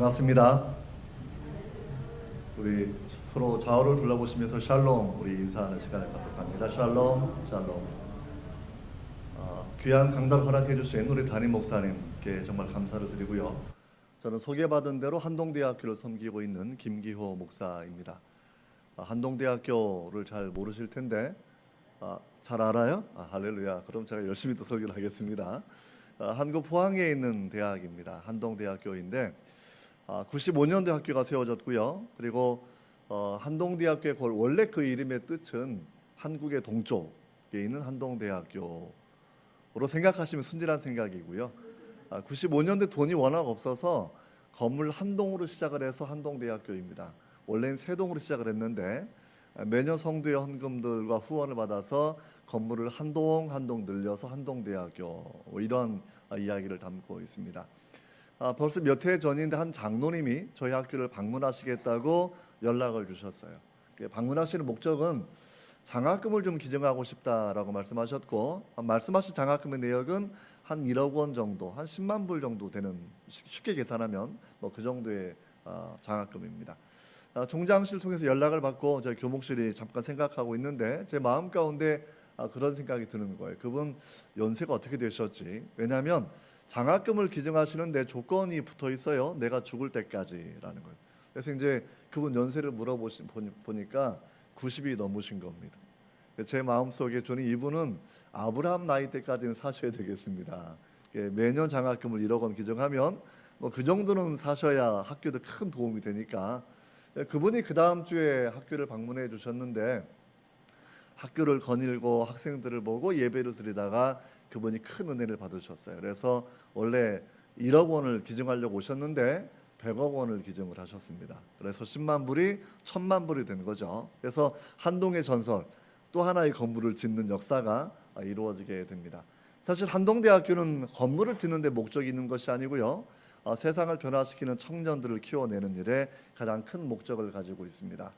반갑습니다. 우리 서로 좌우를 둘러보시면서 샬롬 우리 인사하는 시간을 갖도록 합니다. 샬롬, 샬롬. 귀한 강단 허락해 주신 우리 담임 목사님께 정말 감사를 드리고요. 저는 소개받은 대로 한동대학교를 섬기고 있는 김기호 목사입니다. 한동대학교를 잘 모르실 텐데 잘 알아요? 할렐루야. 그럼 제가 열심히 또 설교를 하겠습니다. 한국 포항에 있는 대학입니다. 한동대학교인데 95년도에 학교가 세워졌고요. 그리고 한동대학교의 원래 그 이름의 뜻은 한국의 동쪽에 있는 한동대학교로 생각하시면 순진한 생각이고요. 95년도에 돈이 워낙 없어서 건물 한 동으로 시작을 해서 한동대학교입니다. 원래는 세 동으로 시작을 했는데 매년 성도의 헌금들과 후원을 받아서 건물을 한 동 한 동 늘려서 한동대학교 이런 이야기를 담고 있습니다. 벌써 몇 해 전인데 한 장로님이 저희 학교를 방문하시겠다고 연락을 주셨어요. 방문하시는 목적은 장학금을 좀 기증하고 싶다라고 말씀하셨고, 말씀하신 장학금의 내역은 한 1억 원 정도, 한 10만 불 정도 되는, 쉽게 계산하면 뭐 그 정도의 장학금입니다. 총장실 통해서 연락을 받고 저희 교목실이 잠깐 생각하고 있는데 제 마음 가운데 그런 생각이 드는 거예요. 그분 연세가 어떻게 되셨지? 왜냐하면 장학금을 기증하시는데 조건이 붙어 있어요. 내가 죽을 때까지라는 거예요. 그래서 이제 그분 연세를 보니까 90이 넘으신 겁니다. 제 마음속에 저는 이분은 아브라함 나이 때까지는 사셔야 되겠습니다. 매년 장학금을 1억 원 기증하면 뭐 그 정도는 사셔야 학교도 큰 도움이 되니까 그분이 그 다음 주에 학교를 방문해 주셨는데 학교를 거닐고 학생들을 보고 예배를 드리다가 그분이 큰 은혜를 받으셨어요. 그래서 원래 1억 원을 기증하려고 오셨는데 100억 원을 기증을 하셨습니다. 그래서 10만 불이 1000만 불이 된 거죠. 그래서 한동의 전설, 또 하나의 건물을 짓는 역사가 이루어지게 됩니다. 사실 한동대학교는 건물을 짓는 데 목적이 있는 것이 아니고요. 세상을 변화시키는 청년들을 키워내는 일에 가장 큰 목적을 가지고 있습니다.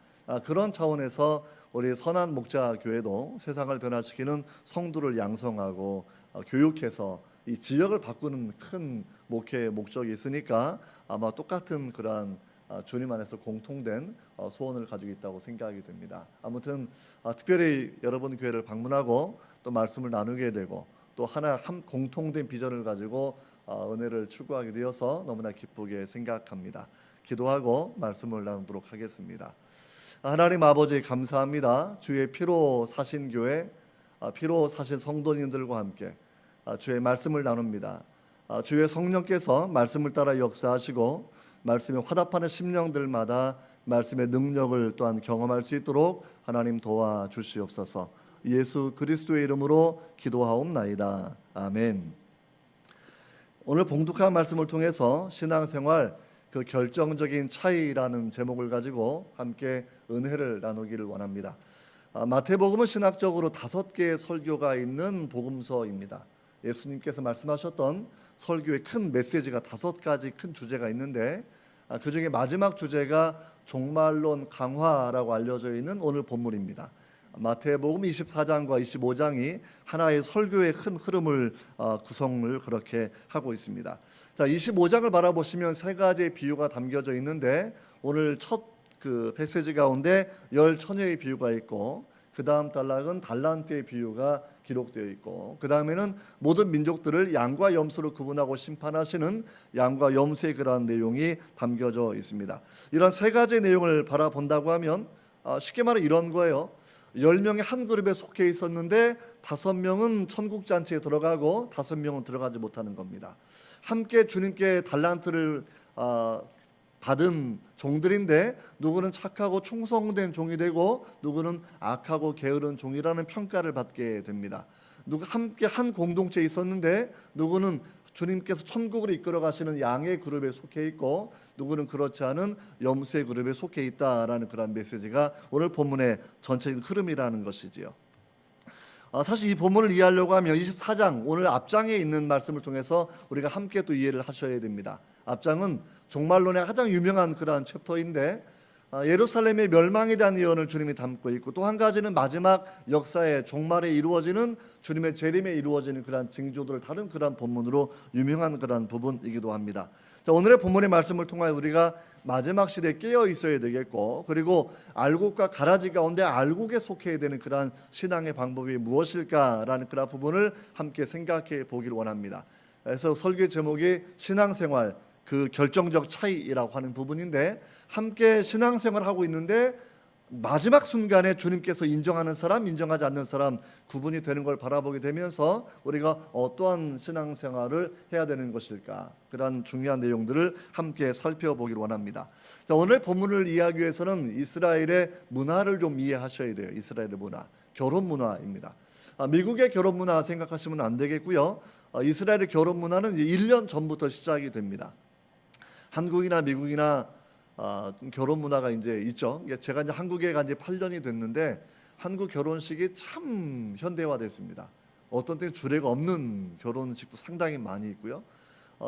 그런 차원에서 우리 선한 목자교회도 세상을 변화시키는 성도를 양성하고 교육해서 이 지역을 바꾸는 큰 목회의 목적이 있으니까 아마 똑같은 그러한 주님 안에서 공통된 소원을 가지고 있다고 생각이 됩니다. 아무튼 특별히 여러분 교회를 방문하고 또 말씀을 나누게 되고 또 한 공통된 비전을 가지고 은혜를 추구하게 되어서 너무나 기쁘게 생각합니다. 기도하고 말씀을 나누도록 하겠습니다. 하나님 아버지 감사합니다. 주의 피로 사신 교회, 피로 사신 성도님들과 함께 주의 말씀을 나눕니다. 주의 성령께서 말씀을 따라 역사하시고 말씀에 화답하는 심령들마다 말씀의 능력을 또한 경험할 수 있도록 하나님 도와주시옵소서. 예수 그리스도의 이름으로 기도하옵나이다. 아멘. 오늘 봉독한 말씀을 통해서 신앙생활 그 결정적인 차이라는 제목을 가지고 함께 은혜를 나누기를 원합니다. 마태복음은 신학적으로 5개의 설교가 있는 복음서입니다. 예수님께서 말씀하셨던 설교의 큰 메시지가 5가지 큰 주제가 있는데 그 중에 마지막 주제가 종말론 강화라고 알려져 있는 오늘 본문입니다. 마태복음 24장과 25장이 하나의 설교의 큰 흐름을 구성을 그렇게 하고 있습니다. 자, 25장을 바라보시면 3가지의 비유가 담겨져 있는데 오늘 첫 그 패시지 가운데 열 처녀의 비유가 있고 그 다음 단락은 달란트의 비유가 기록되어 있고 그 다음에는 모든 민족들을 양과 염소로 구분하고 심판하시는 양과 염소의 그러한 내용이 담겨져 있습니다. 이런 3가지 내용을 바라본다고 하면 쉽게 말해 이런 거예요. 10명이 한 그룹에 속해 있었는데 5명은 천국잔치에 들어가고 5명은 들어가지 못하는 겁니다. 함께 주님께 달란트를 받은 종들인데 누구는 착하고 충성된 종이 되고 누구는 악하고 게으른 종이라는 평가를 받게 됩니다. 함께 한 공동체에 있었는데 누구는 주님께서 천국으로 이끌어 가시는 양의 그룹에 속해 있고 누구는 그렇지 않은 염소의 그룹에 속해 있다라는 그런 메시지가 오늘 본문의 전체적인 흐름이라는 것이지요. 사실 이 본문을 이해하려고 하면 24장 오늘 앞장에 있는 말씀을 통해서 우리가 함께 또 이해를 하셔야 됩니다. 앞장은 종말론의 가장 유명한 그러한 챕터인데 예루살렘의 멸망에 대한 예언을 주님이 담고 있고 또 한 가지는 마지막 역사의 종말에 이루어지는 주님의 재림에 이루어지는 그러한 징조들을 다룬 그러한 본문으로 유명한 그러한 부분이기도 합니다. 자, 오늘의 본문의 말씀을 통하여 우리가 마지막 시대에 깨어 있어야 되겠고, 그리고 알곡과 가라지 가운데 알곡에 속해야 되는 그러한 신앙의 방법이 무엇일까라는 그런 부분을 함께 생각해 보기를 원합니다. 그래서 설교 제목이 신앙생활 그 결정적 차이라고 하는 부분인데, 함께 신앙생활을 하고 있는데 마지막 순간에 주님께서 인정하는 사람, 인정하지 않는 사람 구분이 되는 걸 바라보게 되면서 우리가 어떠한 신앙생활을 해야 되는 것일까, 그런 중요한 내용들을 함께 살펴보기를 원합니다. 자, 오늘 본문을 이해하기 위해서는 이스라엘의 문화를 좀 이해하셔야 돼요. 이스라엘의 문화, 결혼 문화입니다. 미국의 결혼 문화 생각하시면 안 되겠고요. 이스라엘의 결혼 문화는 1년 전부터 시작이 됩니다. 한국이나 미국이나 결혼 문화가 이제 있죠. 제가 이제 한국에 간 지 8년이 됐는데 한국 결혼식이 참 현대화됐습니다. 어떤 때는 주례가 없는 결혼식도 상당히 많이 있고요.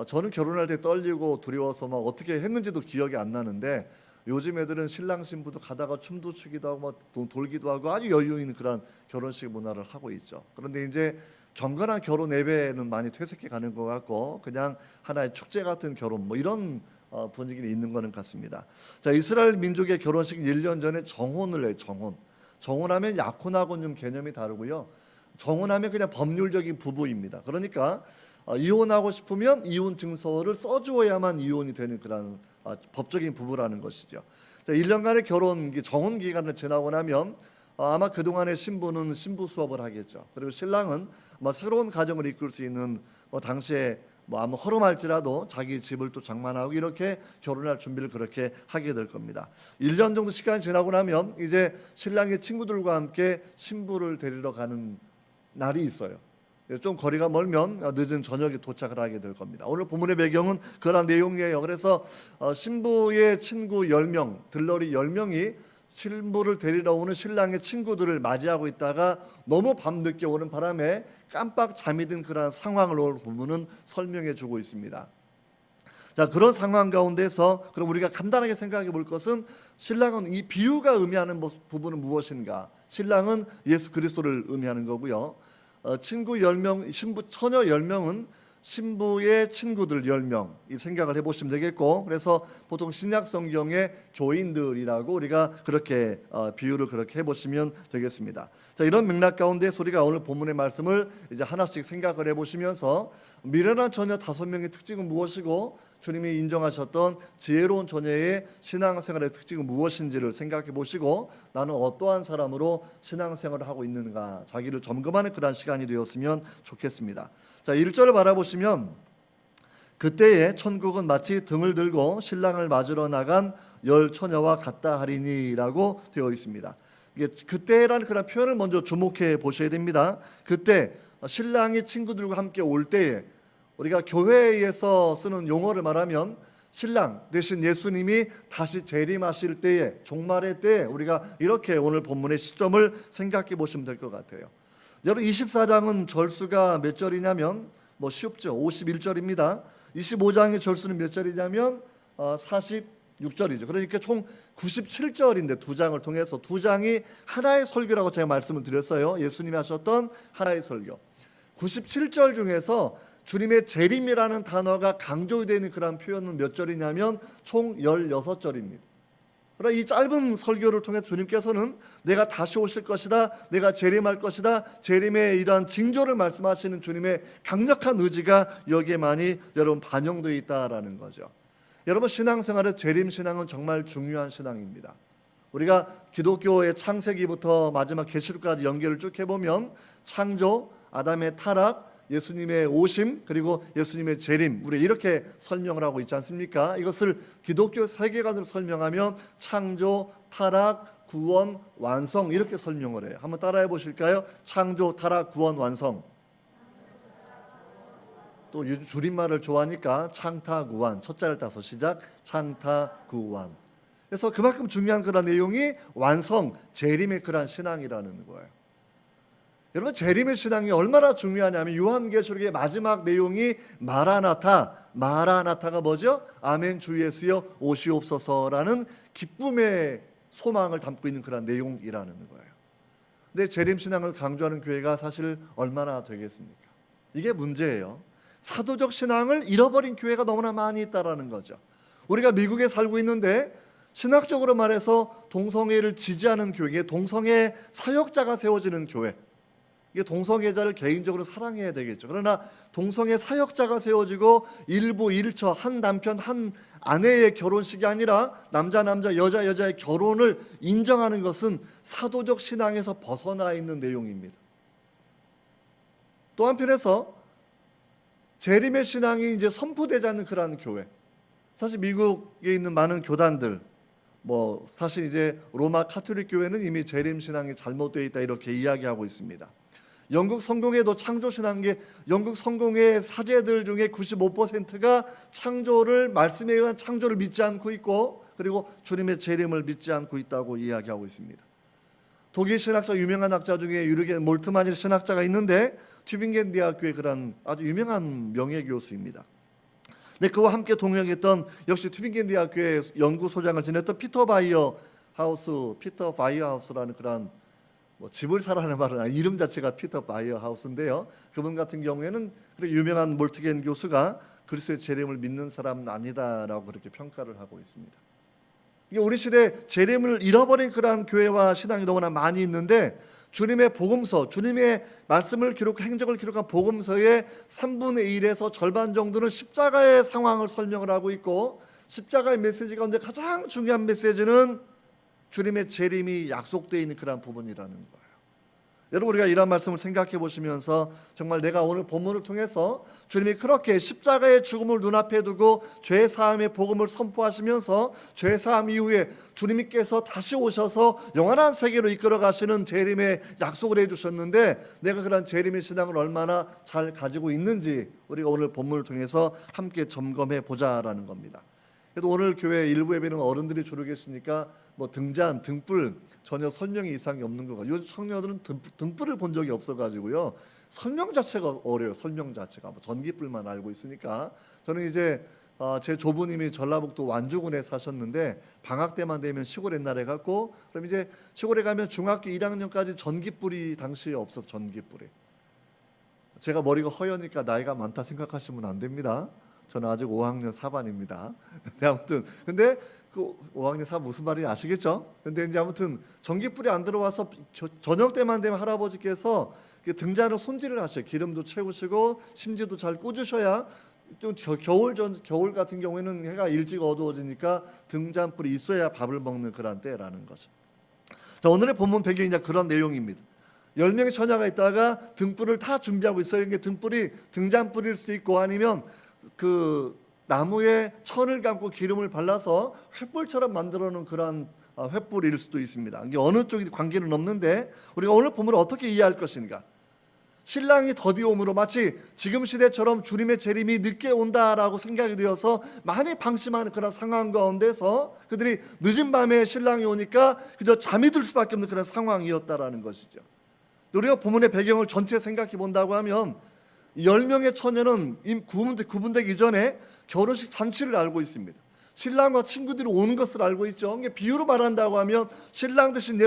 저는 결혼할 때 떨리고 두려워서 막 어떻게 했는지도 기억이 안 나는데, 요즘 애들은 신랑 신부도 가다가 춤도 추기도 하고 막 돌기도 하고 아주 여유 있는 그런 결혼식 문화를 하고 있죠. 그런데 이제 경건한 결혼 예배는 많이 퇴색해 가는 것 같고, 그냥 하나의 축제 같은 결혼 뭐 이런 분위기는 있는 거는 같습니다. 자, 이스라엘 민족의 결혼식 1년 전에 정혼을 해요. 정혼하면 약혼하고는 좀 개념이 다르고요. 정혼하면 그냥 법률적인 부부입니다. 그러니까 이혼하고 싶으면 이혼 증서를 써주어야만 이혼이 되는 그런 법적인 부부라는 것이죠. 자, 1년간의 결혼 정혼 기간을 지나고 나면 아마 그동안의 신부는 신부 수업을 하겠죠. 그리고 신랑은 새로운 가정을 이끌 수 있는 당시에 아무 허름할지라도 자기 집을 또 장만하고 이렇게 결혼할 준비를 그렇게 하게 될 겁니다. 1년 정도 시간이 지나고 나면 이제 신랑의 친구들과 함께 신부를 데리러 가는 날이 있어요. 좀 거리가 멀면 늦은 저녁에 도착을 하게 될 겁니다. 오늘 본문의 배경은 그런 내용이에요. 그래서 신부의 친구 10명, 들러리 10명이 신부를 데리러 오는 신랑의 친구들을 맞이하고 있다가 너무 밤늦게 오는 바람에 깜빡 잠이 든 그런 상황을 오늘 본문은 설명해 주고 있습니다. 자, 그런 상황 가운데서 그럼 우리가 간단하게 생각해 볼 것은, 신랑은 이 비유가 의미하는 부분은 무엇인가? 신랑은 예수 그리스도를 의미하는 거고요. 친구 10명, 신부 처녀 10명은 신부의 친구들 10명 이 생각을 해보시면 되겠고, 그래서 보통 신약 성경의 교인들이라고 우리가 그렇게 비유를 그렇게 해보시면 되겠습니다. 자, 이런 맥락 가운데 우리가 오늘 본문의 말씀을 이제 하나씩 생각을 해보시면서, 미련한 처녀 5명의 특징은 무엇이고 주님이 인정하셨던 지혜로운 처녀의 신앙생활의 특징은 무엇인지를 생각해 보시고, 나는 어떠한 사람으로 신앙생활을 하고 있는가 자기를 점검하는 그런 시간이 되었으면 좋겠습니다. 자, 1절을 바라보시면, 그때에 천국은 마치 등을 들고 신랑을 맞으러 나간 10 처녀와 같다 하리니라고 되어 있습니다. 이게 그때라는 그런 표현을 먼저 주목해 보셔야 됩니다. 그때 신랑이 친구들과 함께 올 때에, 우리가 교회에서 쓰는 용어를 말하면 신랑 대신 예수님이 다시 재림하실 때에, 종말의 때에 우리가 이렇게 오늘 본문의 시점을 생각해 보시면 될 것 같아요. 여러분, 24장은 절수가 몇 절이냐면 쉽죠. 51절입니다. 25장의 절수는 몇 절이냐면 46절이죠. 그러니까 총 97절인데 두 장을 통해서 두 장이 하나의 설교라고 제가 말씀을 드렸어요. 예수님이 하셨던 하나의 설교. 97절 중에서 주님의 재림이라는 단어가 강조되는 그런 표현은 몇 절이냐면 총 16절입니다. 그러나 이 짧은 설교를 통해 주님께서는 내가 다시 오실 것이다, 내가 재림할 것이다, 재림의 이러한 징조를 말씀하시는 주님의 강력한 의지가 여기에 많이 여러분 반영되어 있다라는 거죠. 여러분, 신앙생활의 재림 신앙은 정말 중요한 신앙입니다. 우리가 기독교의 창세기부터 마지막 계시록까지 연결을 쭉 해보면 창조, 아담의 타락, 예수님의 오심, 그리고 예수님의 재림, 우리 이렇게 설명을 하고 있지 않습니까? 이것을 기독교 세계관으로 설명하면 창조, 타락, 구원, 완성 이렇게 설명을 해요. 한번 따라해 보실까요? 창조, 타락, 구원, 완성. 또 줄임말을 좋아하니까 창타구완, 첫자를 따서 시작, 창타구완. 그래서 그만큼 중요한 그런 내용이 완성, 재림의 그런 신앙이라는 거예요. 여러분, 재림의 신앙이 얼마나 중요하냐면 요한계시록의 마지막 내용이 마라나타가 뭐죠? 아멘 주 예수여 오시옵소서라는 기쁨의 소망을 담고 있는 그런 내용이라는 거예요. 근데 재림 신앙을 강조하는 교회가 사실 얼마나 되겠습니까? 이게 문제예요. 사도적 신앙을 잃어버린 교회가 너무나 많이 있다라는 거죠. 우리가 미국에 살고 있는데 신학적으로 말해서 동성애를 지지하는 교회, 동성애 사역자가 세워지는 교회, 이게 동성애자를 개인적으로 사랑해야 되겠죠. 그러나 동성애 사역자가 세워지고 일부 일처 한 남편 한 아내의 결혼식이 아니라 남자 여자 여자의 결혼을 인정하는 것은 사도적 신앙에서 벗어나 있는 내용입니다. 또 한편에서 재림의 신앙이 이제 선포되지 않는 그러한 교회, 사실 미국에 있는 많은 교단들, 사실 이제 로마 카톨릭 교회는 이미 재림 신앙이 잘못되어 있다 이렇게 이야기하고 있습니다. 영국 성공회도 창조 신앙계, 영국 성공회 사제들 중에 95%가 창조를, 말씀에 의한 창조를 믿지 않고 있고, 그리고 주님의 재림을 믿지 않고 있다고 이야기하고 있습니다. 독일 신학자, 유명한 학자 중에 유르겐 몰트만이라는 신학자가 있는데 튜빙겐 대학교의 그런 아주 유명한 명예 교수입니다. 네, 그와 함께 동행했던 역시 튜빙겐 대학교의 연구소장을 지냈던 피터 바이어 하우스라는 그런 집을 사라는 말은 아니고 이름 자체가 피터 바이어 하우스인데요. 그분 같은 경우에는 유명한 몰트겐 교수가 그리스도의 재림을 믿는 사람은 아니다라고 그렇게 평가를 하고 있습니다. 우리 시대 재림을 잃어버린 그러한 교회와 신앙이 너무나 많이 있는데, 주님의 복음서, 주님의 말씀을 행적을 기록한 복음서의 3분의 1에서 절반 정도는 십자가의 상황을 설명을 하고 있고, 십자가의 메시지 가운데 가장 중요한 메시지는 주님의 재림이 약속되어 있는 그런 부분이라는 거예요. 여러분, 우리가 이런 말씀을 생각해 보시면서 정말 내가 오늘 본문을 통해서 주님이 그렇게 십자가의 죽음을 눈앞에 두고 죄 사함의 복음을 선포하시면서 죄 사함 이후에 주님께서 다시 오셔서 영원한 세계로 이끌어 가시는 재림의 약속을 해주셨는데, 내가 그런 재림의 신앙을 얼마나 잘 가지고 있는지 우리가 오늘 본문을 통해서 함께 점검해 보자라는 겁니다. 그래도 오늘 교회 일부 예배는 어른들이 주로 계시니까 등잔, 등불 전혀 설명이 이상이 없는 거가, 요즘 청년들은 등불을 본 적이 없어가지고요, 설명 자체가 어려요. 설명 자체가 전기불만 알고 있으니까. 저는 이제 제 조부님이 전라북도 완주군에 사셨는데 방학 때만 되면 시골 옛날에 갔고, 그럼 이제 시골에 가면 중학교 1학년까지 전기불이 당시에 없어서 전기불이. 제가 머리가 허여니까 나이가 많다 생각하시면 안 됩니다. 저는 아직 5학년 4반입니다. 아무튼 근데 그 5학년 4반 무슨 말인지 아시겠죠? 근데 이제 아무튼 전기불이 안 들어와서 저녁 때만 되면 할아버지께서 등잔을 손질을 하셔요. 기름도 채우시고 심지도 잘 꽂으셔야, 좀 겨울 같은 경우에는 해가 일찍 어두워지니까 등잔불이 있어야 밥을 먹는 그런 때라는 거죠. 자, 오늘의 본문 배경이 이제 그런 내용입니다. 10명의 처녀가 있다가 등불을 다 준비하고 있어요. 이게 등불이 등잔불일 수도 있고, 아니면 그 나무에 천을 감고 기름을 발라서 횃불처럼 만들어 놓은 그런 횃불일 수도 있습니다. 이게 어느 쪽이 관계는 없는데, 우리가 오늘 본문을 어떻게 이해할 것인가? 신랑이 더디옴으로 마치 지금 시대처럼 주님의 재림이 늦게 온다라고 생각이 되어서 많이 방심하는 그런 상황 가운데서 그들이 늦은 밤에 신랑이 오니까 그저 잠이 들 수밖에 없는 그런 상황이었다라는 것이죠. 우리가 본문의 배경을 전체 생각해 본다고 하면 10명의 처녀는 구분되기 전에 결혼식 잔치를 알고 있습니다. 신랑과 친구들이 오는 것을 알고 있죠. 비유로 말한다고 하면 신랑 대신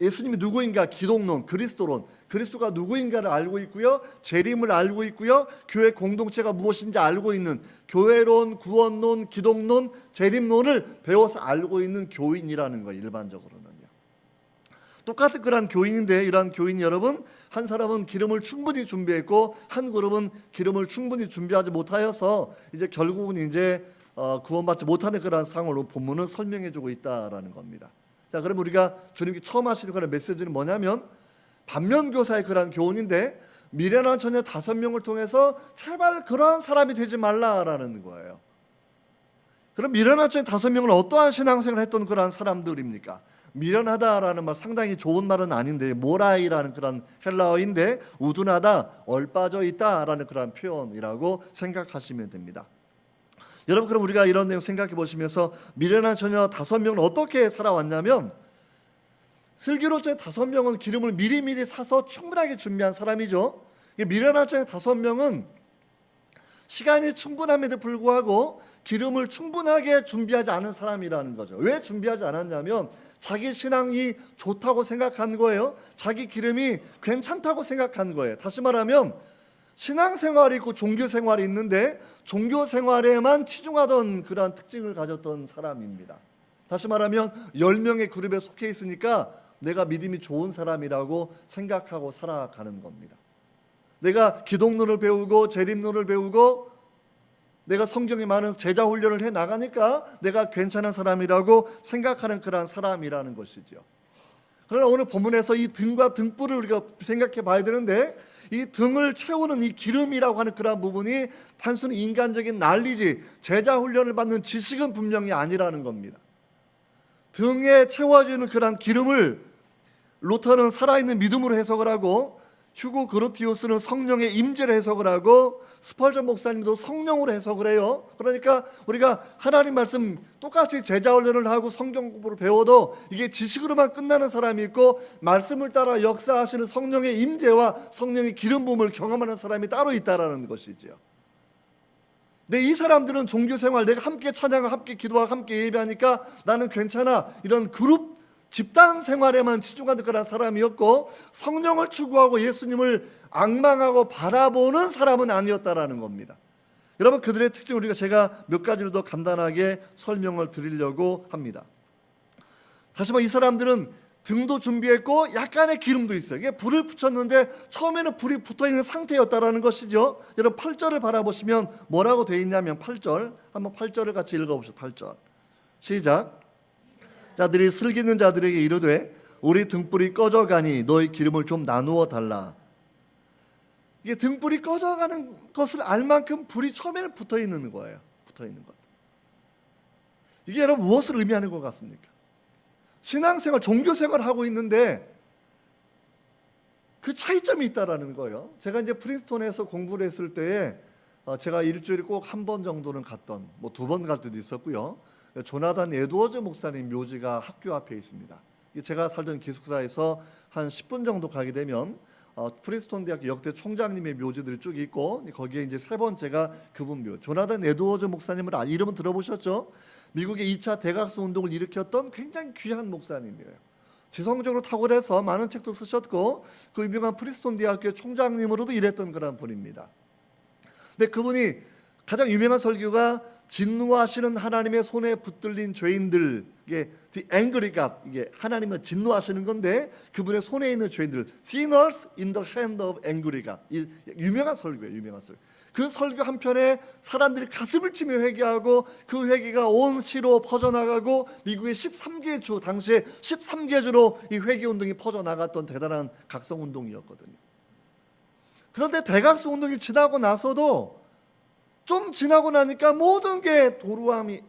예수님이 누구인가, 기독론, 그리스도론, 그리스도가 누구인가를 알고 있고요, 재림을 알고 있고요, 교회 공동체가 무엇인지 알고 있는 교회론, 구원론, 기독론, 재림론을 배워서 알고 있는 교인이라는 거예요. 일반적으로는요. 똑같은 그런 교인인데, 이러한 교인 여러분, 한 사람은 기름을 충분히 준비했고 한 그룹은 기름을 충분히 준비하지 못하여서 이제 결국은 이제 구원받지 못하는 그런 상황으로 본문은 설명해주고 있다라는 겁니다. 자, 그럼 우리가 주님께 처음 하시는 그런 메시지는 뭐냐면 반면교사의 그런 교훈인데, 미련한 처녀 5명을 통해서 제발 그러한 사람이 되지 말라라는 거예요. 그럼 미련한 처녀 5명은 어떠한 신앙생활을 했던 그런 사람들입니까? 미련하다라는 말 상당히 좋은 말은 아닌데, 모라이라는 그런 헬라어인데 우둔하다, 얼빠져 있다라는 그런 표현이라고 생각하시면 됩니다. 여러분, 그럼 우리가 이런 내용 생각해 보시면서 미련한 처녀 5명은 어떻게 살아왔냐면, 슬기로운 5명은 기름을 미리미리 사서 충분하게 준비한 사람이죠. 미련한 처녀 5명은 시간이 충분함에도 불구하고 기름을 충분하게 준비하지 않은 사람이라는 거죠. 왜 준비하지 않았냐면 자기 신앙이 좋다고 생각한 거예요. 자기 기름이 괜찮다고 생각한 거예요. 다시 말하면 신앙생활이 있고 종교생활이 있는데 종교생활에만 치중하던 그러한 특징을 가졌던 사람입니다. 다시 말하면 10명의 그룹에 속해 있으니까 내가 믿음이 좋은 사람이라고 생각하고 살아가는 겁니다. 내가 기독론을 배우고 재림론을 배우고 내가 성경에 많은 제자 훈련을 해 나가니까 내가 괜찮은 사람이라고 생각하는 그러한 사람이라는 것이죠. 그러나 오늘 본문에서 이 등과 등불을 우리가 생각해 봐야 되는데, 이 등을 채우는 이 기름이라고 하는 그러한 부분이 단순히 인간적인 난리지 제자 훈련을 받는 지식은 분명히 아니라는 겁니다. 등에 채워지는 그러한 기름을 루터는 살아있는 믿음으로 해석을 하고, 휴고 그로티우스는 성령의 임재를 해석을 하고, 스펄전 목사님도 성령으로 해석을 해요. 그러니까 우리가 하나님 말씀 똑같이 제자 훈련을 하고 성경 공부를 배워도 이게 지식으로만 끝나는 사람이 있고, 말씀을 따라 역사하시는 성령의 임재와 성령의 기름 부음을 경험하는 사람이 따로 있다라는 것이죠. 근데 이 사람들은 종교생활, 내가 함께 찬양하고 함께 기도하고 함께 예배하니까 나는 괜찮아, 이런 그룹 집단 생활에만 치중하는 그런 사람이었고, 성령을 추구하고 예수님을 앙망하고 바라보는 사람은 아니었다라는 겁니다. 여러분, 그들의 특징을 제가 몇 가지로 더 간단하게 설명을 드리려고 합니다. 다시 말해 이 사람들은 등도 준비했고 약간의 기름도 있어요. 이게 불을 붙였는데 처음에는 불이 붙어있는 상태였다라는 것이죠. 여러분 8절을 바라보시면 뭐라고 되어 있냐면 8절, 한번 8절을 같이 읽어보시죠. 8절 시작. 자들이 슬기는 자들에게 이르되 우리 등불이 꺼져가니 너희 기름을 좀 나누어 달라. 이게 등불이 꺼져가는 것을 알 만큼 불이 처음에는 붙어 있는 거예요. 붙어 있는 것. 이게 여러분 무엇을 의미하는 것 같습니까? 신앙생활, 종교생활을 하고 있는데 그 차이점이 있다라는 거예요. 제가 이제 프린스톤에서 공부를 했을 때에 제가 일주일에 꼭 한 번 정도는 갔던, 뭐 2번 갈 때도 있었고요. 조나단 에드워즈 목사님 묘지가 학교 앞에 있습니다. 제가 살던 기숙사에서 한 10분 정도 가게 되면 프린스톤 대학교 역대 총장님의 묘지들이 쭉 있고, 거기에 이제 세 번째가 그분 묘, 조나단 에드워즈 목사님을 이름은 들어보셨죠? 미국의 2차 대각성 운동을 일으켰던 굉장히 귀한 목사님이에요. 지성적으로 탁월해서 많은 책도 쓰셨고, 그 유명한 프린스톤 대학교 총장님으로도 일했던 그런 분입니다. 근데 그분이 가장 유명한 설교가 진노하시는 하나님의 손에 붙들린 죄인들, 이게 the angry God, 이게 하나님을 진노하시는 건데 그분의 손에 있는 죄인들, sinners in the hand of angry God. 이 유명한 설교예요. 유명한 설교. 그 설교 한 편에 사람들이 가슴을 치며 회개하고 그 회개가 온 시로 퍼져나가고, 미국의 13개 주, 당시에 13개 주로 이 회개 운동이 퍼져나갔던 대단한 각성 운동이었거든요. 그런데 대각성 운동이 지나고 나서도 좀 지나고 나니까 모든 게 도루함이,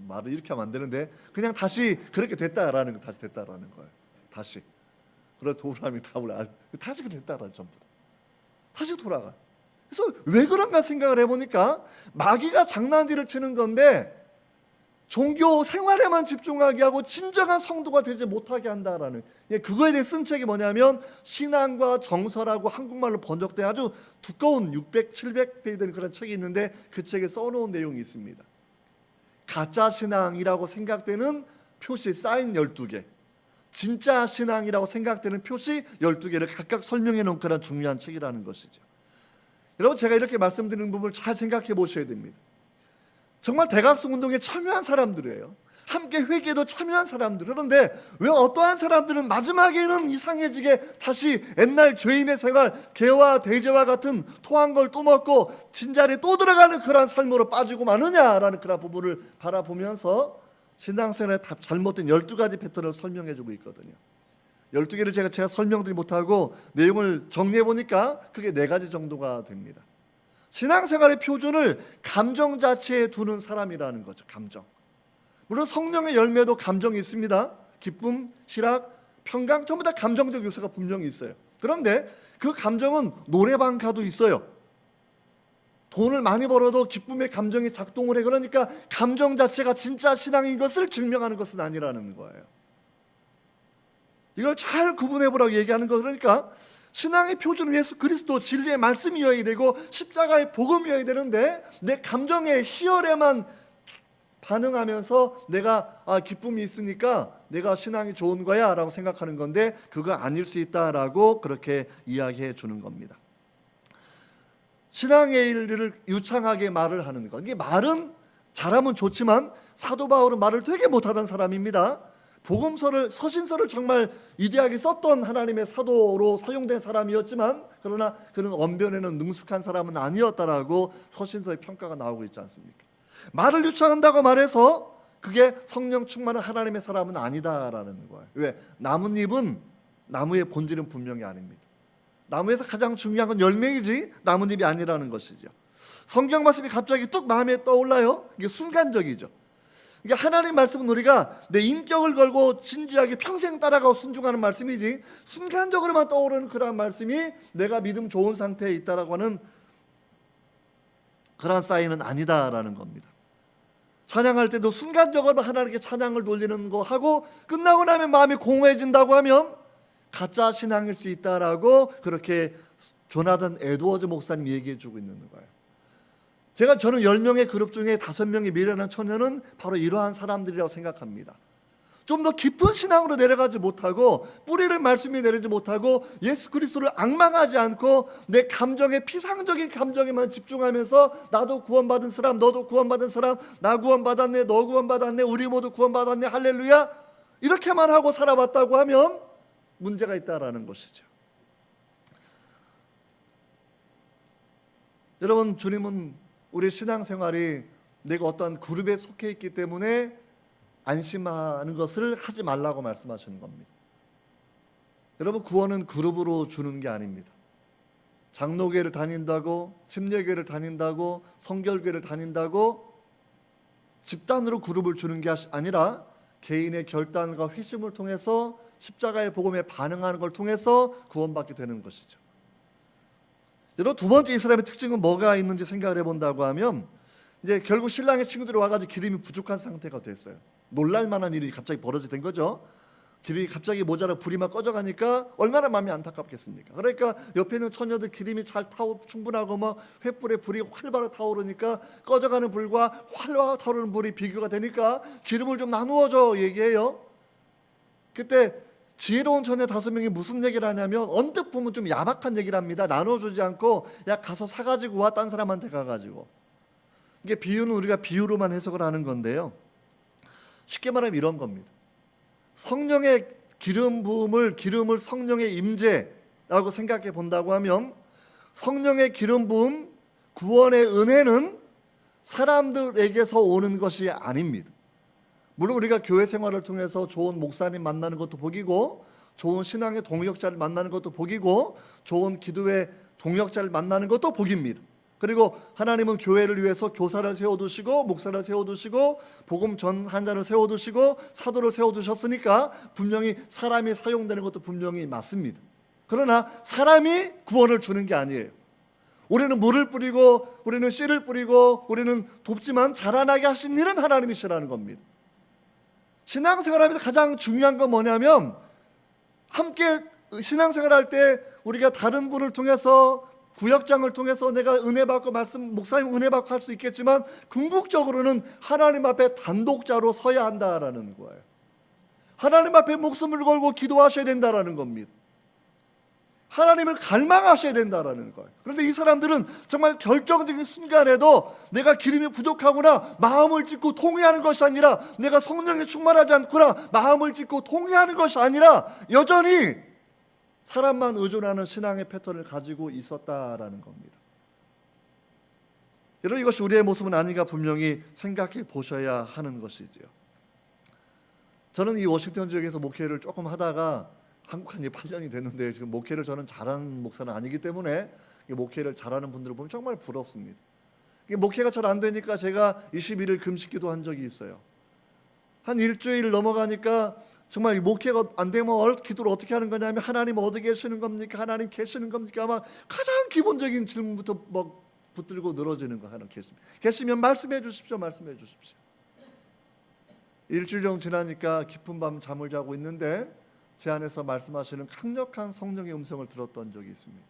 말을 이렇게 하면 안 되는데 그냥 다시 그렇게 됐다라는 거, 다시 됐다라는 거예요. 다시 그래 도루함이 다시 됐다라는, 전부 다시 돌아가. 그래서 왜 그런가 생각을 해보니까 마귀가 장난질을 치는 건데 종교 생활에만 집중하게 하고 진정한 성도가 되지 못하게 한다라는, 그거에 대해 쓴 책이 뭐냐면 신앙과 정서라고 한국말로 번역된 아주 두꺼운 600, 700페이지 되는 그런 책이 있는데, 그 책에 써놓은 내용이 있습니다. 가짜 신앙이라고 생각되는 표시 사인 12개, 진짜 신앙이라고 생각되는 표시 12개를 각각 설명해 놓은 그런 중요한 책이라는 것이죠. 여러분, 제가 이렇게 말씀드리는 부분을 잘 생각해 보셔야 됩니다. 정말 대각성 운동에 참여한 사람들이에요. 함께 회개도 참여한 사람들. 그런데 왜 어떠한 사람들은 마지막에는 이상해지게 다시 옛날 죄인의 생활, 개와 돼지와 같은 토한 걸 또 먹고 진자리에 또 들어가는 그런 삶으로 빠지고 마느냐라는 그런 부분을 바라보면서 신앙생활의 잘못된 12가지 패턴을 설명해주고 있거든요. 12개를 제가 설명드리지 못하고 내용을 정리해 보니까 그게 4가지 정도가 됩니다. 신앙생활의 표준을 감정 자체에 두는 사람이라는 거죠. 감정. 물론 성령의 열매도 감정이 있습니다. 기쁨, 희락, 평강, 전부 다 감정적 요소가 분명히 있어요. 그런데 그 감정은 노래방 가도 있어요. 돈을 많이 벌어도 기쁨의 감정이 작동을 해. 그러니까 감정 자체가 진짜 신앙인 것을 증명하는 것은 아니라는 거예요. 이걸 잘 구분해 보라고 얘기하는 거. 그러니까 신앙의 표준은 예수 그리스도 진리의 말씀이어야 되고 십자가의 복음이어야 되는데, 내 감정의 희열에만 반응하면서 내가 기쁨이 있으니까 내가 신앙이 좋은 거야 라고 생각하는 건데, 그거 아닐 수 있다라고 그렇게 이야기해 주는 겁니다. 신앙의 일을 유창하게 말을 하는 것. 이게 말은 잘하면 좋지만 사도 바울은 말을 되게 못하던 사람입니다. 복음서를, 서신서를 정말 위대하게 썼던 하나님의 사도로 사용된 사람이었지만 그러나 그는 언변에는 능숙한 사람은 아니었다라고 서신서의 평가가 나오고 있지 않습니까? 말을 유창한다고 말해서 그게 성령 충만한 하나님의 사람은 아니다라는 거예요. 왜? 나뭇잎은 나무의 본질은 분명히 아닙니다. 나무에서 가장 중요한 건 열매이지 나뭇잎이 아니라는 것이죠. 성경 말씀이 갑자기 뚝 마음에 떠올라요. 이게 순간적이죠. 이게 하나님 말씀은 우리가 내 인격을 걸고 진지하게 평생 따라가고 순종하는 말씀이지 순간적으로만 떠오르는 그러한 말씀이 내가 믿음 좋은 상태에 있다라고 하는 그러한 사인은 아니다라는 겁니다. 찬양할 때도 순간적으로 하나님께 찬양을 돌리는 거 하고 끝나고 나면 마음이 공허해진다고 하면 가짜 신앙일 수 있다라고 그렇게 조나단 에드워즈 목사님 얘기해 주고 있는 거예요. 저는 10명의 그룹 중에 5명의 미련한 처녀는 바로 이러한 사람들이라고 생각합니다. 좀 더 깊은 신앙으로 내려가지 못하고 뿌리를 말씀에 내리지 못하고 예수 그리스도를 앙망하지 않고 내 감정에 피상적인 감정에만 집중하면서 나도 구원받은 사람, 너도 구원받은 사람, 나 구원받았네, 너 구원받았네, 우리 모두 구원받았네, 할렐루야 이렇게만 하고 살아봤다고 하면 문제가 있다라는 것이죠. 여러분, 주님은 우리 신앙생활이 내가 어떤 그룹에 속해 있기 때문에 안심하는 것을 하지 말라고 말씀하시는 겁니다. 여러분, 구원은 그룹으로 주는 게 아닙니다. 장로교회를 다닌다고, 침례교회를 다닌다고, 성결교회를 다닌다고 집단으로 그룹을 주는 게 아니라 개인의 결단과 회심을 통해서 십자가의 복음에 반응하는 걸 통해서 구원받게 되는 것이죠. 여러분, 두 번째 이 사람의 특징은 뭐가 있는지 생각을 해본다고 하면 이제 결국 신랑의 친구들이 와가지고 기름이 부족한 상태가 됐어요. 놀랄만한 일이 갑자기 벌어지게 된 거죠. 기름이 갑자기 모자라 불이 막 꺼져가니까 얼마나 마음이 안타깝겠습니까? 그러니까 옆에 있는 처녀들 기름이 잘 타오 충분하고 막 횃불에 불이 활발하게 타오르니까 꺼져가는 불과 활발하게 타오르는 불이 비교가 되니까 기름을 좀 나누어줘 얘기해요. 그때 지혜로운 처녀 5명이 무슨 얘기를 하냐면 언뜻 보면 좀 야박한 얘기를 합니다. 나눠주지 않고 야 가서 사가지고 와, 딴 사람한테 가가지고. 이게 비유는 우리가 비유로만 해석을 하는 건데요, 쉽게 말하면 이런 겁니다. 성령의 기름 부음을 성령의 임재라고 생각해 본다고 하면 성령의 기름 부음, 구원의 은혜는 사람들에게서 오는 것이 아닙니다. 물론 우리가 교회 생활을 통해서 좋은 목사님 만나는 것도 복이고, 좋은 신앙의 동역자를 만나는 것도 복이고, 좋은 기도의 동역자를 만나는 것도 복입니다. 그리고 하나님은 교회를 위해서 교사를 세워두시고 목사를 세워두시고 복음 전환자를 세워두시고 사도를 세워두셨으니까 분명히 사람이 사용되는 것도 분명히 맞습니다. 그러나 사람이 구원을 주는 게 아니에요. 우리는 물을 뿌리고 우리는 씨를 뿌리고 우리는 돕지만 자라나게 하신 일은 하나님이시라는 겁니다. 신앙생활하면서 가장 중요한 건 뭐냐면 함께 신앙생활할 때 우리가 다른 분을 통해서 구역장을 통해서 내가 은혜 받고 목사님 은혜 받고 할 수 있겠지만 궁극적으로는 하나님 앞에 단독자로 서야 한다라는 거예요. 하나님 앞에 목숨을 걸고 기도하셔야 된다라는 겁니다. 하나님을 갈망하셔야 된다라는 거예요. 그런데 이 사람들은 정말 결정적인 순간에도 내가 기름이 부족하구나 마음을 찢고 통회하는 것이 아니라, 내가 성령에 충만하지 않구나 마음을 찢고 통회하는 것이 아니라 여전히 사람만 의존하는 신앙의 패턴을 가지고 있었다라는 겁니다. 여러분, 이것이 우리의 모습은 아닌가 분명히 생각해 보셔야 하는 것이지요. 저는 이 워싱턴 지역에서 목회를 조금 하다가 한국 한 8년이 됐는데 지금 목회를 저는 잘하는 목사는 아니기 때문에 목회를 잘하는 분들을 보면 정말 부럽습니다. 목회가 잘 안 되니까 제가 21일 금식 기도한 적이 있어요. 한 일주일 넘어가니까 정말 목회가 안 되면 기도를 어떻게 하는 거냐면 하나님 어디 계시는 겁니까? 하나님 계시는 겁니까? 아마 가장 기본적인 질문부터 막 붙들고 늘어지는 거 하나 계시면 말씀해 주십시오. 말씀해 주십시오. 일주일 정도 지나니까 깊은 밤 잠을 자고 있는데 제 안에서 말씀하시는 강력한 성령의 음성을 들었던 적이 있습니다.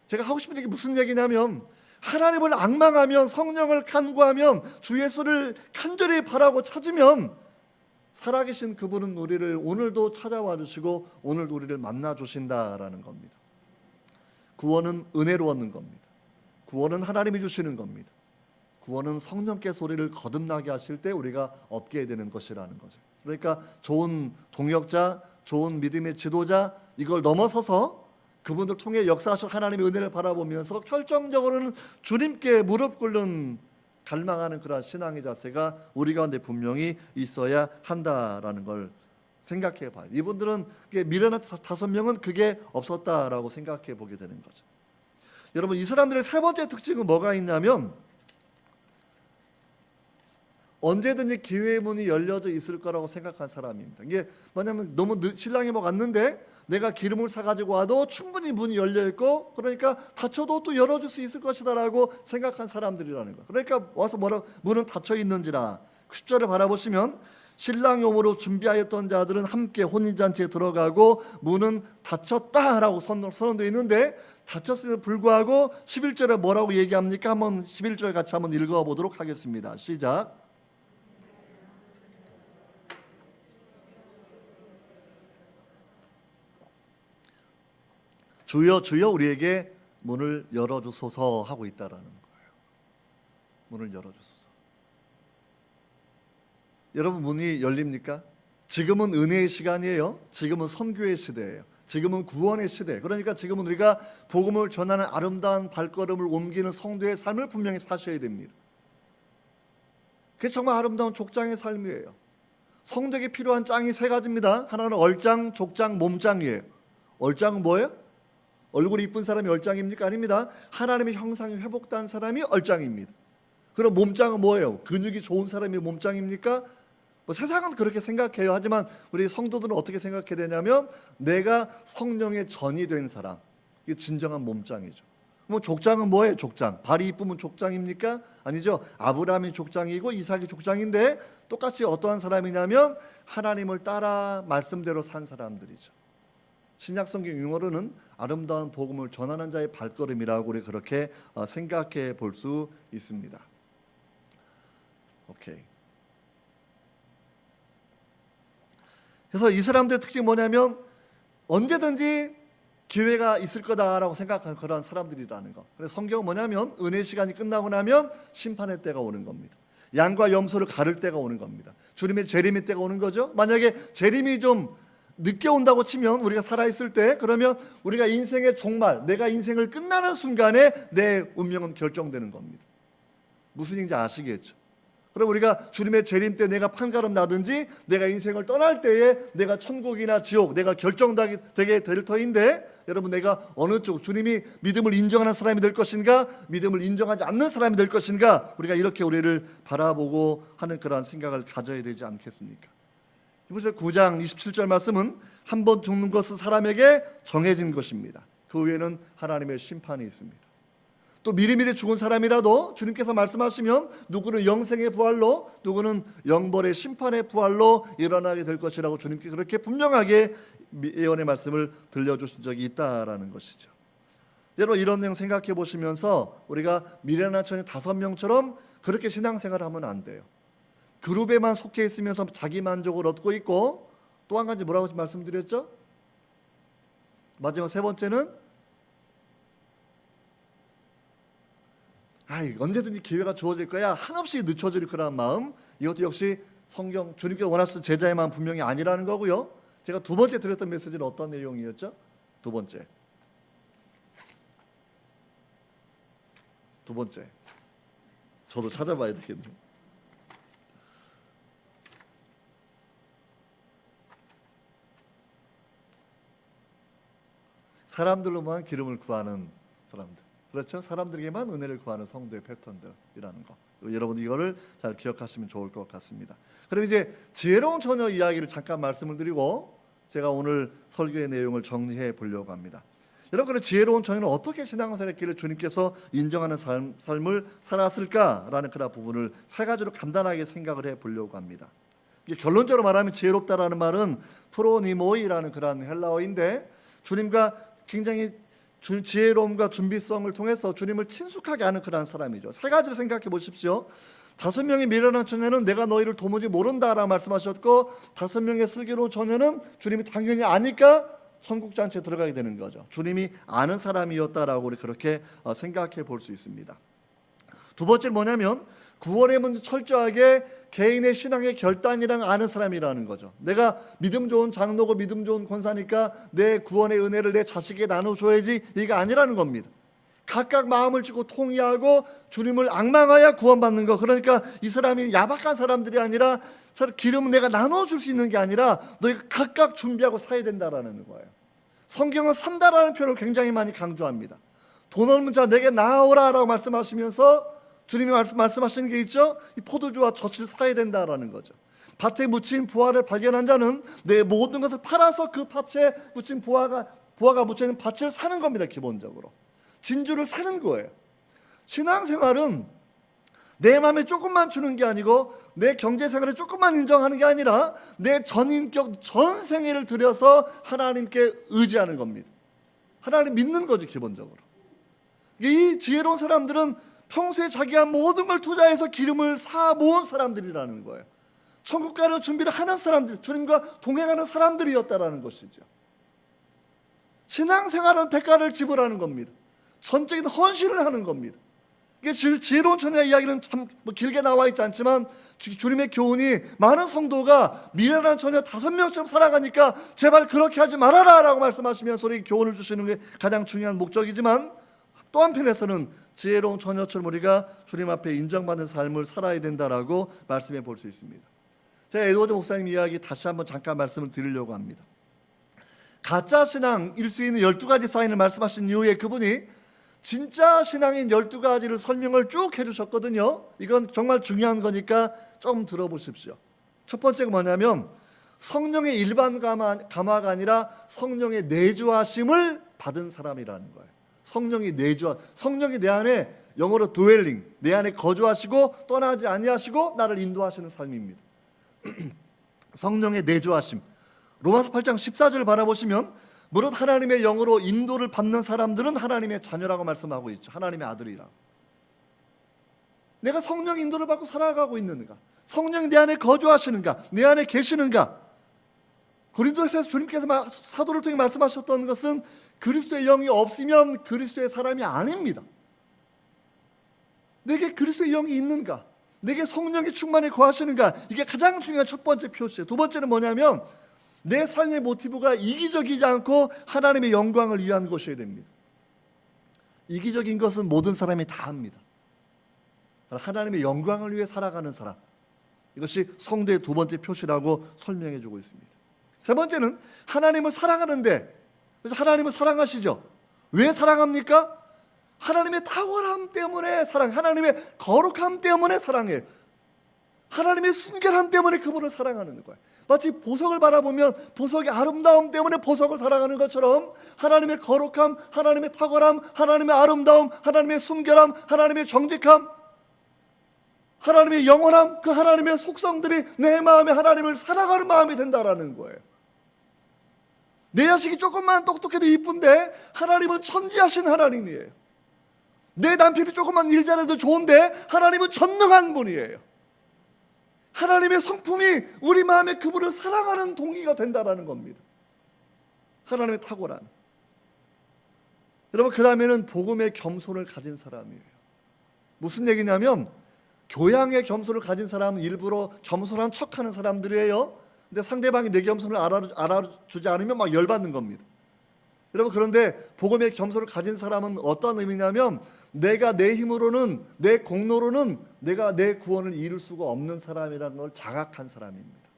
제가 하고 싶은 얘기 무슨 얘기냐면 하나님을 앙망하면 성령을 간구하면 주 예수를 간절히 바라고 찾으면 살아계신 그분은 우리를 오늘도 찾아와 주시고 오늘도 우리를 만나 주신다라는 겁니다. 구원은 은혜로 얻는 겁니다. 구원은 하나님이 주시는 겁니다. 구원은 성령께서 우리를 거듭나게 하실 때 우리가 얻게 되는 것이라는 거죠. 그러니까 좋은 동역자, 좋은 믿음의 지도자, 이걸 넘어서서 그분들 통해 역사하신 하나님의 은혜를 바라보면서 결정적으로는 주님께 무릎 꿇는 갈망하는 그러한 신앙의 자세가 우리 가운데 분명히 있어야 한다라는 걸 생각해 봐요. 이분들은 미련한 5명은 그게 없었다라고 생각해 보게 되는 거죠. 여러분, 이 사람들의 세 번째 특징은 뭐가 있냐면 언제든지 기회의 문이 열려져 있을 거라고 생각한 사람입니다. 이게 뭐냐면 너무 신랑이 뭐 갔는데 내가 기름을 사가지고 와도 충분히 문이 열려있고 그러니까 닫혀도 또 열어줄 수 있을 것이다라고 생각한 사람들이라는 거예요. 그러니까 와서 뭐라고 문은 닫혀있는지라 10절을 바라보시면 신랑용으로 준비하였던 자들은 함께 혼인잔치에 들어가고 문은 닫혔다라고 선언되어 있는데 닫혔음에도 불구하고 11절에 뭐라고 얘기합니까? 한번 11절 같이 한번 읽어보도록 하겠습니다. 시작. 주여 주여 우리에게 문을 열어주소서 하고 있다라는 거예요. 문을 열어주소서. 여러분, 문이 열립니까? 지금은 은혜의 시간이에요. 지금은 선교의 시대예요. 지금은 구원의 시대. 그러니까 지금은 우리가 복음을 전하는 아름다운 발걸음을 옮기는 성도의 삶을 분명히 사셔야 됩니다. 그게 정말 아름다운 족장의 삶이에요. 성도에게 필요한 짱이 세 가지입니다. 하나는 얼짱, 족장, 몸짱이에요. 얼짱은 뭐예요? 얼굴이 이쁜 사람이 얼짱입니까? 아닙니다. 하나님의 형상이 회복된 사람이 얼짱입니다. 그럼 몸짱은 뭐예요? 근육이 좋은 사람이 몸짱입니까? 뭐 세상은 그렇게 생각해요. 하지만 우리 성도들은 어떻게 생각해야 되냐면 내가 성령의 전이 된 사람, 이게 진정한 몸짱이죠. 뭐 족장은 뭐예요? 족장. 발이 이쁘면 족장입니까? 아니죠. 아브라함이 족장이고 이삭이 족장인데 똑같이 어떠한 사람이냐면 하나님을 따라 말씀대로 산 사람들이죠. 신약성경 용어로는 아름다운 복음을 전하는 자의 발걸음이라고 우리 그렇게 생각해 볼 수 있습니다. 오케이. 그래서 이 사람들의 특징이 뭐냐면 언제든지 기회가 있을 거다라고 생각하는 그런 사람들이라는 거. 그래서 성경은 뭐냐면 은혜 시간이 끝나고 나면 심판의 때가 오는 겁니다. 양과 염소를 가를 때가 오는 겁니다. 주님의 재림의 때가 오는 거죠. 만약에 재림이 좀 늦게 온다고 치면 우리가 살아있을 때 그러면 우리가 인생의 종말, 내가 인생을 끝나는 순간에 내 운명은 결정되는 겁니다. 무슨 얘기인지 아시겠죠? 그럼 우리가 주님의 재림 때 내가 판가름 나든지 내가 인생을 떠날 때에 내가 천국이나 지옥 내가 결정되게 될 터인데 여러분, 내가 어느 쪽 주님이 믿음을 인정하는 사람이 될 것인가 믿음을 인정하지 않는 사람이 될 것인가 우리가 이렇게 우리를 바라보고 하는 그러한 생각을 가져야 되지 않겠습니까? 히브리서 9장 27절 말씀은 한 번 죽는 것은 사람에게 정해진 것입니다. 그 후에는 하나님의 심판이 있습니다. 또 미리미리 죽은 사람이라도 주님께서 말씀하시면 누구는 영생의 부활로 누구는 영벌의 심판의 부활로 일어나게 될 것이라고 주님께 그렇게 분명하게 예언의 말씀을 들려주신 적이 있다라는 것이죠. 여러분, 이런 내용 생각해 보시면서 우리가 미련한 처녀 5명처럼 그렇게 신앙생활을 하면 안 돼요. 그룹에만 속해 있으면서 자기 만족을 얻고 있고 또 한 가지 뭐라고 말씀드렸죠? 마지막 세 번째는 언제든지 기회가 주어질 거야 한없이 늦춰질 거라는 마음. 이것도 역시 성경 주님께서 원하시는 제자의 마음 분명히 아니라는 거고요. 제가 두 번째 드렸던 메시지는 어떤 내용이었죠? 두 번째 저도 찾아봐야 되겠네요. 사람들로만 기름을 구하는 사람들, 그렇죠? 사람들에게만 은혜를 구하는 성도의 패턴들이라는 거. 여러분 이거를 잘 기억하시면 좋을 것 같습니다. 그럼 이제 지혜로운 처녀 이야기를 잠깐 말씀을 드리고 제가 오늘 설교의 내용을 정리해 보려고 합니다. 여러분, 그런 지혜로운 처녀는 어떻게 신앙생활을 했기를 주님께서 인정하는 삶을 살았을까라는 그런 부분을 세 가지로 간단하게 생각을 해 보려고 합니다. 결론적으로 말하면 지혜롭다라는 말은 프로니모이라는 그런 헬라어인데 주님과 굉장히 지혜로움과 준비성을 통해서 주님을 친숙하게 하는 그런 사람이죠. 세 가지를 생각해 보십시오. 5명의 미련한 처녀는 내가 너희를 도무지 모른다라고 말씀하셨고 5명의 슬기로운 처녀는 주님이 당연히 아니까 천국 잔치에 들어가게 되는 거죠. 주님이 아는 사람이었다라고 우리 그렇게 생각해 볼 수 있습니다. 두 번째는 뭐냐면 구원의 문제 철저하게 개인의 신앙의 결단이랑 아는 사람이라는 거죠. 내가 믿음 좋은 장로고 믿음 좋은 권사니까 내 구원의 은혜를 내 자식에게 나눠줘야지, 이게 아니라는 겁니다. 각각 마음을 주고 통의하고 주님을 앙망하여 구원받는 거. 그러니까 이 사람이 야박한 사람들이 아니라 기름은 내가 나눠줄 수 있는 게 아니라 너희가 각각 준비하고 사야 된다라는 거예요. 성경은 산다라는 표현을 굉장히 많이 강조합니다. 돈 없는 자 내게 나아오라라고 말씀하시면서 주님이 말씀하시는 게 있죠. 이 포도주와 젖을 사야 된다라는 거죠. 밭에 묻힌 보화를 발견한 자는 내 모든 것을 팔아서 그 밭에 묻힌 보화가 묻혀있는 밭을 사는 겁니다. 기본적으로 진주를 사는 거예요. 신앙생활은 내 마음에 조금만 주는 게 아니고 내 경제생활에 조금만 인정하는 게 아니라 내 전인격 전생애를 들여서 하나님께 의지하는 겁니다. 하나님 믿는 거지 기본적으로. 이 지혜로운 사람들은 평소에 자기가 모든 걸 투자해서 기름을 사 모은 사람들이라는 거예요. 천국 가는 준비를 하는 사람들, 주님과 동행하는 사람들이었다라는 것이죠. 신앙생활은 대가를 지불하는 겁니다. 전적인 헌신을 하는 겁니다. 이게 지혜로운 처녀 이야기는 참 길게 나와 있지 않지만 주님의 교훈이 많은 성도가 미련한 처녀 5명처럼 살아가니까 제발 그렇게 하지 말아라 라고 말씀하시면서 우리 교훈을 주시는 게 가장 중요한 목적이지만, 또 한편에서는 지혜로운 처녀처럼 우리가 주님 앞에 인정받는 삶을 살아야 된다라고 말씀해 볼 수 있습니다. 제가 에드워드 목사님 이야기 다시 한번 잠깐 말씀을 드리려고 합니다. 가짜 신앙일 수 있는 12가지 사인을 말씀하신 이후에 그분이 진짜 신앙인 12가지를 설명을 쭉 해주셨거든요. 이건 정말 중요한 거니까 좀 들어보십시오. 첫 번째가 뭐냐면 성령의 일반 감화가 아니라 성령의 내주하심을 받은 사람이라는 거예요. 성령이 내 안에 영어로 dwelling, 내 안에 거주하시고 떠나지 아니하시고 나를 인도하시는 삶입니다. 성령의 내주하심. 로마서 8장 14절을 바라보시면 무릇 하나님의 영으로 인도를 받는 사람들은 하나님의 자녀라고 말씀하고 있죠. 하나님의 아들이라고. 내가 성령 인도를 받고 살아가고 있는가? 성령이 내 안에 거주하시는가? 내 안에 계시는가? 고린도에서 주님께서 사도를 통해 말씀하셨던 것은 그리스도의 영이 없으면 그리스도의 사람이 아닙니다. 내게 그리스도의 영이 있는가? 내게 성령이 충만히 거하시는가? 이게 가장 중요한 첫 번째 표시예요. 두 번째는 뭐냐면 내 삶의 모티브가 이기적이지 않고 하나님의 영광을 위한 것이어야 됩니다. 이기적인 것은 모든 사람이 다 합니다. 하나님의 영광을 위해 살아가는 사람, 이것이 성도의 두 번째 표시라고 설명해 주고 있습니다. 세 번째는 하나님을 사랑하는데, 그래서 하나님을 사랑하시죠. 왜 사랑합니까? 하나님의 탁월함 때문에 하나님의 거룩함 때문에 사랑해요. 하나님의 순결함 때문에 그분을 사랑하는 거예요. 마치 보석을 바라보면 보석의 아름다움 때문에 보석을 사랑하는 것처럼 하나님의 거룩함, 하나님의 탁월함, 하나님의 아름다움, 하나님의 순결함, 하나님의 정직함, 하나님의 영원함, 그 하나님의 속성들이 내 마음에 하나님을 사랑하는 마음이 된다라는 거예요. 내 자식이 조금만 똑똑해도 이쁜데 하나님은 천지하신 하나님이에요. 내 남편이 조금만 일 잘해도 좋은데 하나님은 전능한 분이에요. 하나님의 성품이 우리 마음에 그분을 사랑하는 동기가 된다라는 겁니다. 하나님의 탁월함. 여러분, 그 다음에는 복음의 겸손을 가진 사람이에요. 무슨 얘기냐면 교양의 겸손을 가진 사람은 일부러 겸손한 척하는 사람들이에요. 근데 상대방이 내 겸손을 알아주지 않으면 막 열받는 겁니다. 여러분, 그런데 복음의 겸손을 가진 사람은 어떤 의미냐면 내가 내 힘으로는, 내 공로로는 내가 내 구원을 이룰 수가 없는 사람이라는 걸 자각한 사람입니다.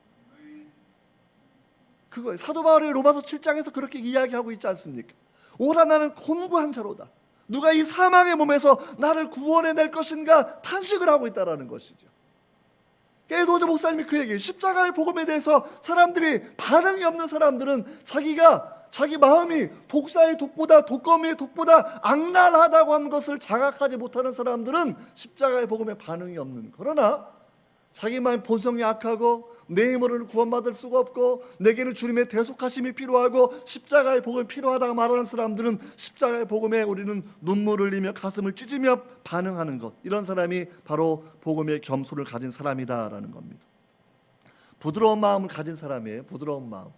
그거 사도 바울이 로마서 7장에서 그렇게 이야기하고 있지 않습니까? 오라 나는 곤고한 자로다. 누가 이 사망의 몸에서 나를 구원해낼 것인가 탄식을 하고 있다는 것이죠. 에드워드 목사님이 그 얘기, 십자가의 복음에 대해서 사람들이 반응이 없는 사람들은 자기 마음이 독사의 독보다, 독거미의 독보다 악랄하다고 하는 것을 자각하지 못하는 사람들은 십자가의 복음에 반응이 없는, 그러나 자기 마음 본성이 악하고 내 힘으로는 구원받을 수가 없고 내게는 주님의 대속하심이 필요하고 십자가의 복음이 필요하다고 말하는 사람들은 십자가의 복음에 우리는 눈물을 흘리며 가슴을 찢으며 반응하는 것, 이런 사람이 바로 복음의 겸손을 가진 사람이다라는 겁니다. 부드러운 마음을 가진 사람이에요. 부드러운 마음.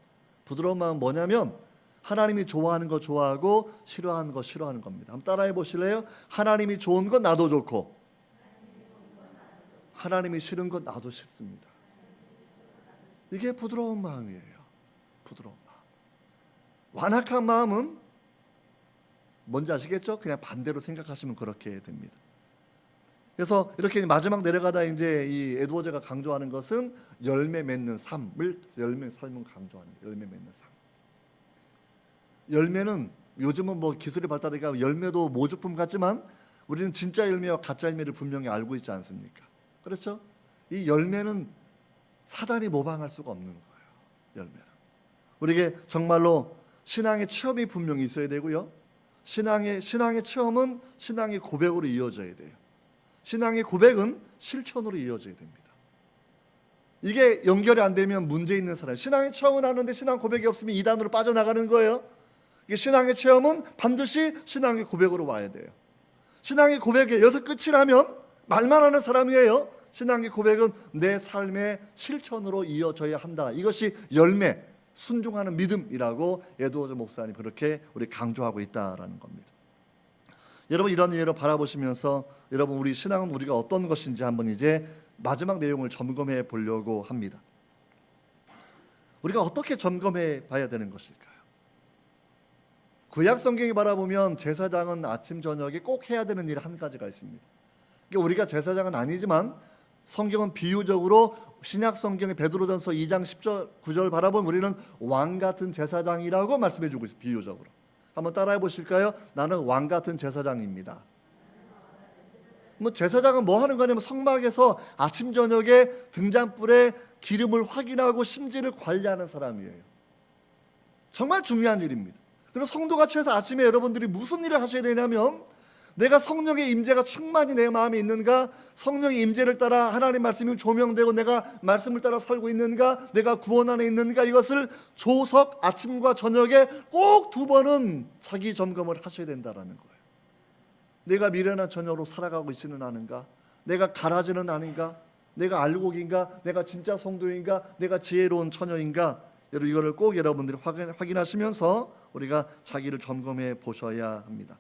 부드러운 마음은 뭐냐면 하나님이 좋아하는 거 좋아하고 싫어하는 거 싫어하는 겁니다. 한번 따라해 보실래요? 하나님이 좋은 건 나도 좋고 하나님이 싫은 건 나도 싫습니다. 이게 부드러운 마음이에요. 부드러운 마음. 완악한 마음은 뭔지 아시겠죠? 그냥 반대로 생각하시면 그렇게 됩니다. 그래서 이렇게 마지막 내려가다 이제 이 에드워즈가 강조하는 것은 열매 맺는 삶을 강조하는 열매 맺는 삶. 열매는 요즘은 뭐 기술이 발달하니까 열매도 모조품 같지만 우리는 진짜 열매와 가짜 열매를 분명히 알고 있지 않습니까? 그렇죠? 이 열매는 사단이 모방할 수가 없는 거예요. 열매는 우리에게 정말로 신앙의 체험이 분명히 있어야 되고요. 신앙의 체험은 신앙의 고백으로 이어져야 돼요. 신앙의 고백은 실천으로 이어져야 됩니다. 이게 연결이 안 되면 문제 있는 사람. 신앙의 체험은 하는데 신앙 고백이 없으면 이단으로 빠져나가는 거예요. 이게 신앙의 체험은 반드시 신앙의 고백으로 와야 돼요. 신앙의 고백이 여기서 끝이라면 말만 하는 사람이에요. 신앙의 고백은 내 삶의 실천으로 이어져야 한다. 이것이 열매, 순종하는 믿음이라고 에드워즈 목사님 그렇게 우리 강조하고 있다라는 겁니다. 여러분 이런 예를 바라보시면서 여러분 우리 신앙은 우리가 어떤 것인지 한번 이제 마지막 내용을 점검해 보려고 합니다. 우리가 어떻게 점검해 봐야 되는 것일까요? 구약 성경에 바라보면 제사장은 아침 저녁에 꼭 해야 되는 일 한 가지가 있습니다. 그러니까 우리가 제사장은 아니지만 성경은 비유적으로 신약 성경의 베드로전서 2장 10절 9절 바라보면 우리는 왕 같은 제사장이라고 말씀해 주고 있어요. 비유적으로. 한번 따라해 보실까요? 나는 왕 같은 제사장입니다. 뭐 제사장은 뭐 하는 거냐면 성막에서 아침 저녁에 등잔불에 기름을 확인하고 심지를 관리하는 사람이에요. 정말 중요한 일입니다. 그리고 성도같이 해서 아침에 여러분들이 무슨 일을 하셔야 되냐면 내가 성령의 임재가 충만히 내 마음에 있는가, 성령의 임재를 따라 하나님 말씀이 조명되고 내가 말씀을 따라 살고 있는가, 내가 구원 안에 있는가, 이것을 조석 아침과 저녁에 꼭 2번은 자기 점검을 하셔야 된다는 거예요. 내가 미련한 처녀로 살아가고 있지는 않은가, 내가 가라지는 아닌가, 내가 알곡인가, 내가 진짜 성도인가, 내가 지혜로운 처녀인가, 여러분 이거를 꼭 여러분들이 확인하시면서 우리가 자기를 점검해 보셔야 합니다.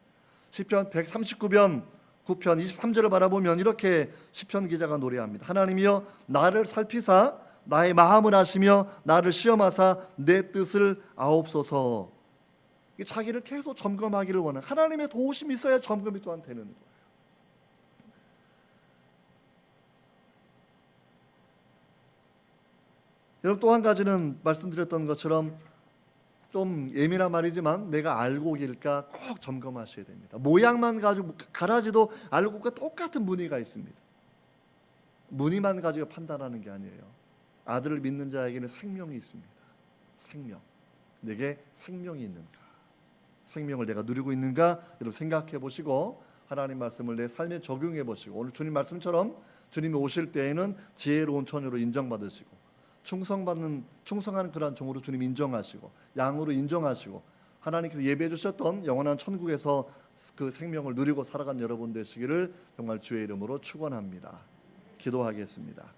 시편 139편 9편 23절을 바라보면 이렇게 시편 기자가 노래합니다. 하나님이여 나를 살피사 나의 마음을 아시며 나를 시험하사 내 뜻을 아옵소서. 자기를 계속 점검하기를 원하는 하나님의 도우심이 있어야 점검이 또한 되는 거예요. 여러분 또 한 가지는 말씀드렸던 것처럼 좀 예민한 말이지만 내가 알곡일까 꼭 점검하셔야 됩니다. 모양만 가지고 가라지도 알곡과 똑같은 무늬가 있습니다. 무늬만 가지고 판단하는 게 아니에요. 아들을 믿는 자에게는 생명이 있습니다. 생명. 내게 생명이 있는가? 생명을 내가 누리고 있는가? 여러분 생각해 보시고 하나님 말씀을 내 삶에 적용해 보시고 오늘 주님 말씀처럼 주님이 오실 때에는 지혜로운 처녀로 인정받으시고 충성하는 그러한 종으로 주님 인정하시고 양으로 인정하시고 하나님께서 예배해 주셨던 영원한 천국에서 그 생명을 누리고 살아간 여러분 되시기를 정말 주의 이름으로 축원합니다. 기도하겠습니다.